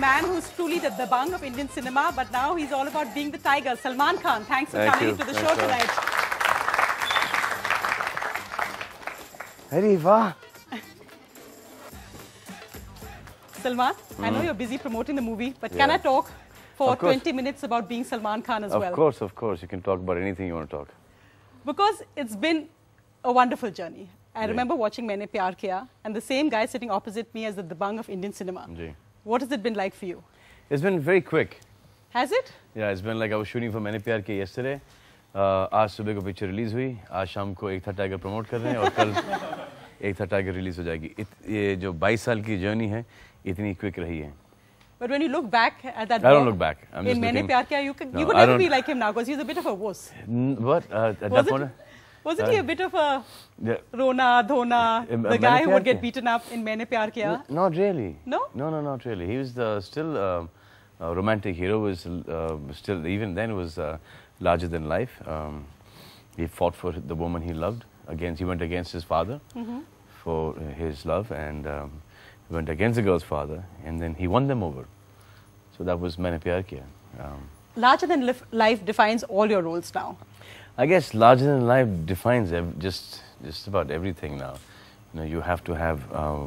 man who's truly the dabang of Indian cinema, but now he's all about being the tiger. Salman Khan, thanks for coming into the show tonight. Hey, wow. Salman, I know you're busy promoting the movie, but can I talk for 20 minutes about being Salman Khan as well? Of course. You can talk about anything you want to talk. Because it's been a wonderful journey. I remember watching Maine Pyar Kiya, and the same guy sitting opposite me as the dabang of Indian cinema. What has it been like for you? It's been very quick. Has it? Yeah, it's been like I was shooting for Maine Pyar Kiya yesterday. आज सुबह को picture release हुई, आज शाम को एक था tiger promote कर रहे हैं और कल एक था टाइगर रिलीज हो जाएगी. ये जो 22 साल की जर्नी है, इतनी क्विक रही है. But when you look back at that, I don't look back. I'm just in Maine Pyar Kiya, you could never be like him now because he's a bit of a wuss. What? At that point? Wasn't he a bit of a Rona, Dhona, the guy who would get beaten up in Maine Pyar Kiya? Not really. No? No, not really. He was still a romantic hero. Was still, even then, was larger than life. He fought for the woman he loved. He went against his father for his love, and he went against the girl's father, and then he won them over. So that was Maine Pyar Kiya. Larger than life defines all your roles now. I guess larger than life defines just about everything now. You know, you have to have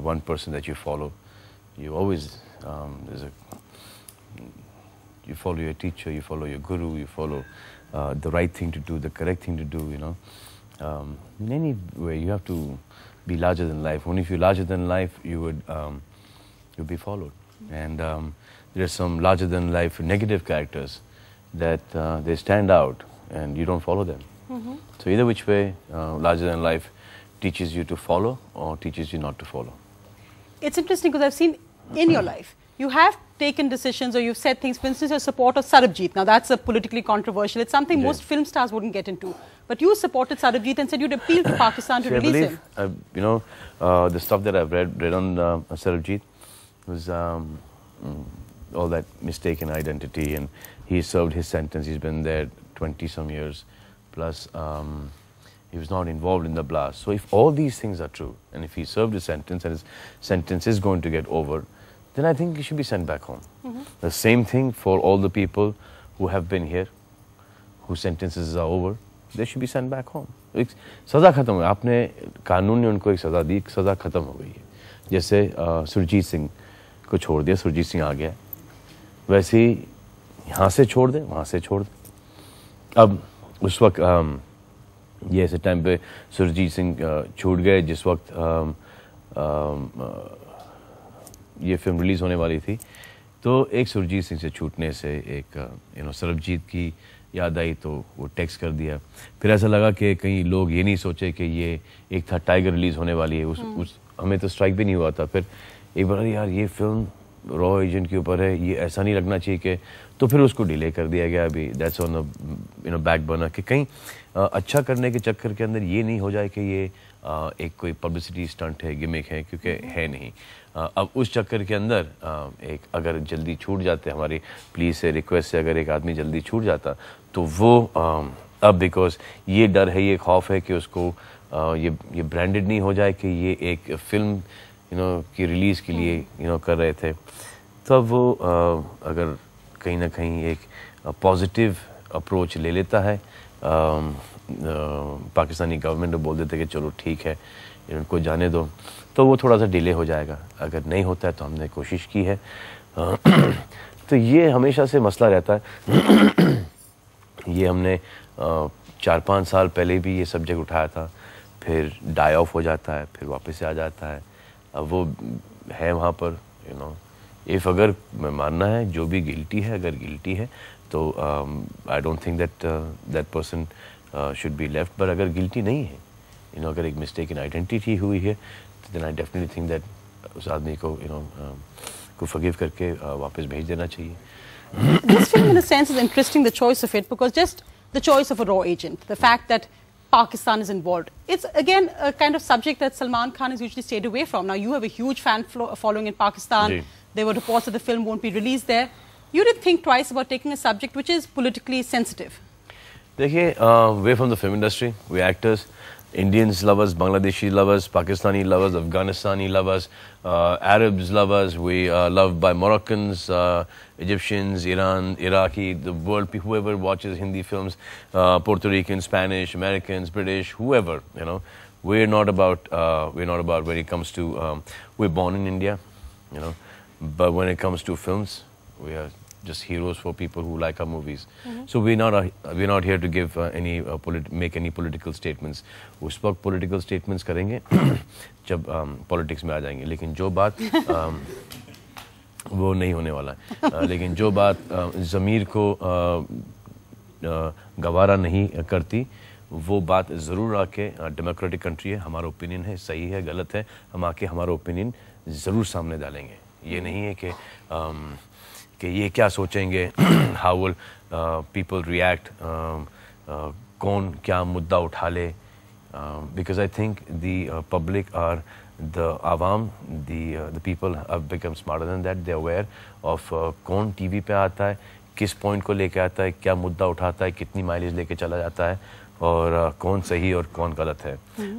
one person that you follow. You always you follow your teacher, you follow your guru, you follow the right thing to do, the correct thing to do. You know, in any way you have to be larger than life. Only if you're larger than life, you would you'll be followed. And there are some larger than life negative characters that they stand out, and you don't follow them. So either which way, larger than life teaches you to follow or teaches you not to follow. It's interesting because I've seen in your life, you have taken decisions or you've said things, for instance, your support of Sarabjit. Now that's a politically controversial, it's something most film stars wouldn't get into. But you supported Sarabjit and said you'd appeal to Pakistan to release him. You know, the stuff that I've read on Sarabjit was all that mistaken identity, and he served his sentence. He's been there 20-some years, plus he was not involved in the blast. So if all these things are true, and if he served his sentence and his sentence is going to get over, then I think he should be sent back home. The same thing for all the people who have been here, whose sentences are over, they should be sent back home. सज़ा ख़त्म हो गई. आपने कानून ने उनको एक सज़ा दी, सज़ा ख़त्म हो गई है. जैसे सुरजीत सिंह को छोड़ दिया, सुरजीत सिंह आ गया, वैसे ही यहाँ से छोड़ दे, वहाँ से छोड़ दे. अब उस वक्त ये ऐसे टाइम पे सुरजीत सिंह छूट गए जिस वक्त ये फिल्म रिलीज़ होने वाली थी. तो एक सुरजीत सिंह से छूटने से एक सरबजीत की याद आई, तो वो टेक्स्ट कर दिया. फिर ऐसा लगा कि कहीं लोग ये नहीं सोचे कि ये एक था टाइगर रिलीज़ होने वाली है. हमें तो स्ट्राइक भी नहीं हुआ था. फिर एक बार यार ये फिल्म रॉ एजेंट के ऊपर है, ये ऐसा नहीं लगना चाहिए कि, तो फिर उसको डिले कर दिया गया. अभी that's on the back burner कि कहीं अच्छा करने के चक्कर के अंदर ये नहीं हो जाए कि ये एक कोई पब्लिसिटी स्टंट है, गिमिक है, क्योंकि है नहीं. अब उस चक्कर के अंदर एक अगर जल्दी छूट जाते, हमारी प्लीज़ से रिक्वेस्ट से अगर एक आदमी जल्दी छूट जाता, तो वो अब बिकॉज ये डर है, ये खौफ है कि उसको ये ब्रांडेड नहीं हो जाए कि ये एक फिल्म की रिलीज़ के लिए कर रहे थे. तो अब वो अगर कहीं ना कहीं एक पॉजिटिव अप्रोच ले लेता है, पाकिस्तानी गवर्नमेंट को बोल देते कि चलो ठीक है इनको जाने दो, तो वो थोड़ा सा डिले हो जाएगा. अगर नहीं होता है तो हमने कोशिश की है. तो ये हमेशा से मसला रहता है. ये हमने 4-5 साल पहले भी ये सब्जेक्ट उठाया था, फिर डाई ऑफ हो जाता है, फिर वापस से आ जाता है. अब वो है वहाँ पर इफ़ अगर मैं मानना है जो भी गिल्टी है, अगर गिल्टी है तो I don't think that person should be left. But अगर गिल्टी नहीं है, अगर एक मिस्टेकन आइडेंटिटी हुई है, तो then I definitely think that उस आदमी को को फॉरगिव करके वापस भेज देना चाहिए. This film in a sense is interesting, the choice of it, because just the choice of a raw agent, the fact that Pakistan is involved, it's again a kind of subject that Salman Khan has usually stayed away from. Now you have a huge fan following in Pakistan. There were reports that the film won't be released there. You did think twice about taking a subject which is politically sensitive. देखिए, we're from the film industry, we're actors. Indians love us, Bangladeshi love us, Pakistani love us, Afghanistani love us, Arabs love us, we are loved by Moroccans, Egyptians, Iran, Iraqi, the world, whoever watches Hindi films, Puerto Rican, Spanish, Americans, British, whoever, you know. We're not about when it comes to, we're born in India, you know, but when it comes to films, we are just heroes for people who like our movies. So we're not here to give make any political statements. उस वक्त political statements करेंगे जब politics में आ जाएंगे. लेकिन जो बात वो नहीं होने वाला है. लेकिन जो बात ज़मीर को गवारा नहीं करती, वो बात ज़रूर आके डेमोक्रेटिक कंट्री है, हमारा ओपिनियन है, सही है, गलत है, हम आके हमारा ओपिनियन ज़रूर सामने डालेंगे. ये नहीं है कि ये क्या सोचेंगे, हाउ विल पीपल रिएक्ट, कौन क्या मुद्दा उठा ले, because I think the public are the आवाम, the people have become smarter than that, they are aware of कौन टीवी पे आता है, किस पॉइंट को लेके आता है, क्या मुद्दा उठाता है, कितनी माइलेज लेके चला जाता है, और कौन सही और कौन गलत है.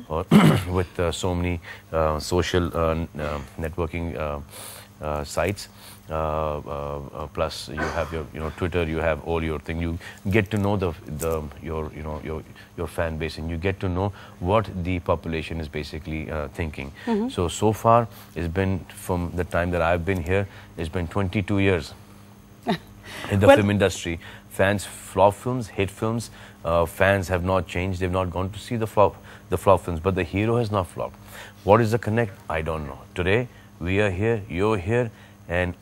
और with so many social networking sites, plus you have your Twitter, you have all your thing, you get to know your fan base, and you get to know what the population is basically thinking. So far it's been, from the time that I've been here, it's been 22 years in the film industry. Fans flop films, hit films, fans have not changed, they've not gone to see the flop films, but the hero has not flopped. What is the connect? I don't know. Today we are here, you're here, and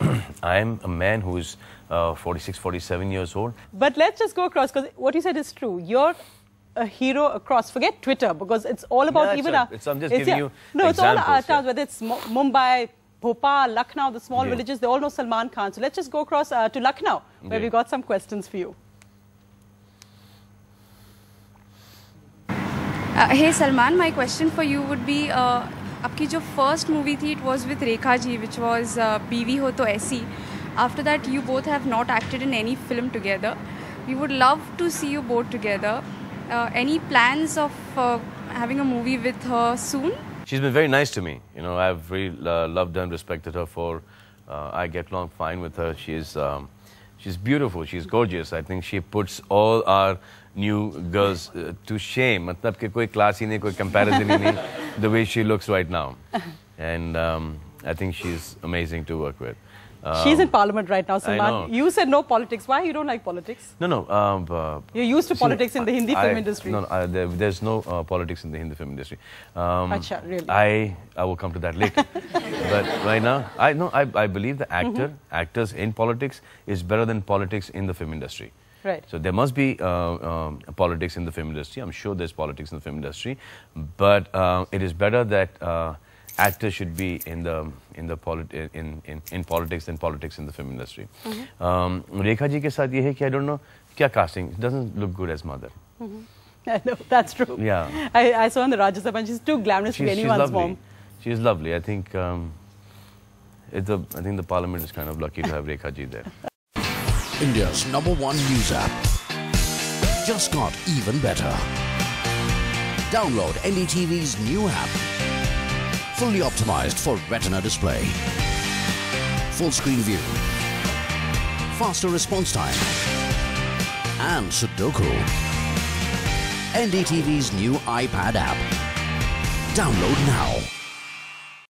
I'm a man who is 46, 47 years old. But let's just go across, because what you said is true. You're a hero across. Forget Twitter, because it's all about I'm just giving you examples. It's all our towns, whether it's Mumbai, Bhopal, Lucknow, the small villages, they all know Salman Khan. So let's just go across to Lucknow, where we've got some questions for you. Hey Salman, my question for you would be, आपकी जो first movie थी, it was with Rekha ji, which was बीवी हो तो ऐसी. After that, you both have not acted in any film together. We would love to see you both together. Any plans of having a movie with her soon? She's been very nice to me. You know, I've really loved her and respected her for. I get along fine with her. She's beautiful. She's gorgeous. I think she puts all our new girls to shame. मतलब कि कोई class ही नहीं, कोई comparison ही नहीं. The way she looks right now, and I think she's amazing to work with. She's in Parliament right now, Salman. You said no politics. Why you don't like politics? No. You're used to politics in the Hindi film industry. No, there's no politics in the Hindi film industry. Achha, really? I will come to that later. But right now, I believe the actors in politics is better than politics in the film industry. Right. So there must be politics in the film industry. I'm sure there's politics in the film industry, but it is better that actors should be in politics than politics in the film industry. Rekha ji ke saath ye hai ki I don't know kya casting, it doesn't look good as mother. I know, that's true. Yeah. I saw in the Rajya Sabha, she's too glamorous to be anyone's mom. She's lovely. I think the Parliament is kind of lucky to have Rekha ji there. India's #1 news app just got even better. Download NDTV's new app. Fully optimized for retina display. Full screen view. Faster response time. And Sudoku. NDTV's new iPad app. Download now.